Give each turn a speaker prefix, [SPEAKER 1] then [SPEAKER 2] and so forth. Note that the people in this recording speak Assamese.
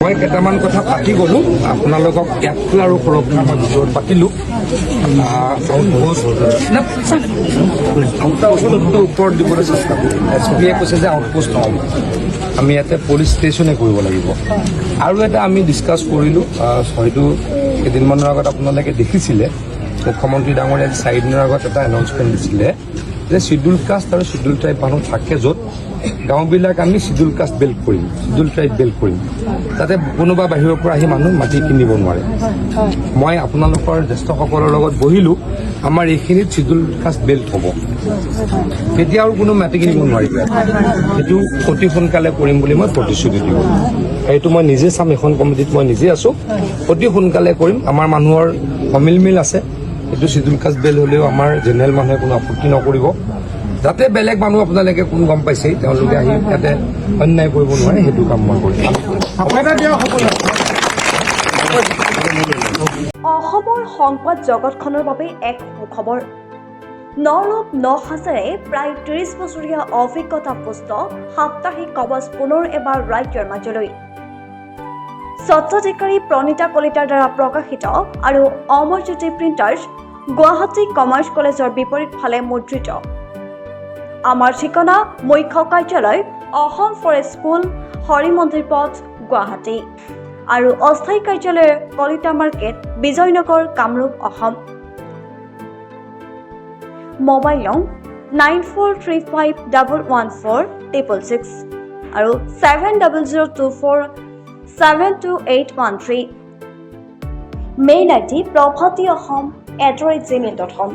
[SPEAKER 1] মই কেইটামান কথা পাতি গ'লো আপোনালোকক ইয়াতকৈ আৰু সুৰক্ষা মই ভিতৰত পাতিলোঁ উত্তৰ দিবলৈ চেষ্টা কৰিম এছ.পি.য়ে কৈছে যে আউটপোষ্ট নহ'ব আমি ইয়াতে পুলিচ ষ্টেচনে কৰিব লাগিব আৰু এটা আমি ডিছকাছ কৰিলোঁ হয়তো কেইদিনমানৰ আগত আপোনালোকে দেখিছিলে মুখ্যমন্ত্ৰী ডাঙৰীয়াই 4 দিনৰ আগত এটা এনাউন্সমেণ্ট দিছিলে যে শিডিউল কাষ্ট আৰু শিডিউল ট্ৰাইব মানুহ থাকে য'ত গাঁওবিলাক আমি শিডিউল কাষ্ট বেল্ট কৰিম শিডিউল ট্ৰাইব বেল্ট কৰিম যাতে কোনোবা বাহিৰৰ পৰা আহি মানুহ মাটি কিনিব নোৱাৰে মই আপোনালোকৰ জ্যেষ্ঠসকলৰ লগত বহিলোঁ আমাৰ এইখিনিত শিডিউল কাষ্ট বেল্ট হ'ব তেতিয়া আৰু কোনো মাটি কিনিব নোৱাৰিব সেইটো অতি সোনকালে কৰিম বুলি মই প্ৰতিশ্ৰুতি দিওঁ এইটো মই নিজে চাম এখন কমিটিত মই নিজে আছোঁ অতি সোনকালে কৰিম আমাৰ মানুহৰ সমিলমিল আছে এইটো শিডিউল কাষ্ট বেল্ট হ'লেও আমাৰ জেনেৰেল মানুহে কোনো আপত্তি নকৰিব যাতে বেলেগ মানুহ আপোনালোকে কোন গম পাইছে তেওঁলোকে আহি ইয়াতে অন্যায় কৰিব নোৱাৰে সেইটো কাম মই কৰিম
[SPEAKER 2] অসমৰ সংবাদ জগতখনৰ বাবে এক সুখবৰ নৰূপ নসাজেৰে প্ৰায় 30 বছৰীয়া অভিজ্ঞতাপুষ্ট সাপ্তাহিক কবচ পুনৰ এবাৰ ৰাজ্যৰ মাজলৈ স্বত্বাধিকাৰী প্ৰণীতা কলিতাৰ দ্বাৰা প্ৰকাশিত আৰু অমৰজ্যোতি প্ৰিণ্টাৰ্ছ গুৱাহাটী কমাৰ্চ কলেজৰ বিপৰীত ফালে মুদ্ৰিত আমাৰ ঠিকনা মুখ্য কাৰ্যালয় অসম ফৰেষ্ট স্কুল হৰি মন্দিৰ পথ গুৱাহাটী আৰু অস্থায়ী কাৰ্যালয় কলিতা মাৰ্কেট বিজয়নগৰ কামৰূপ অসম মোবাইল নং 9435114666 আৰু 7024722813 মেইল আইডি prabhati.ahom@gmail.com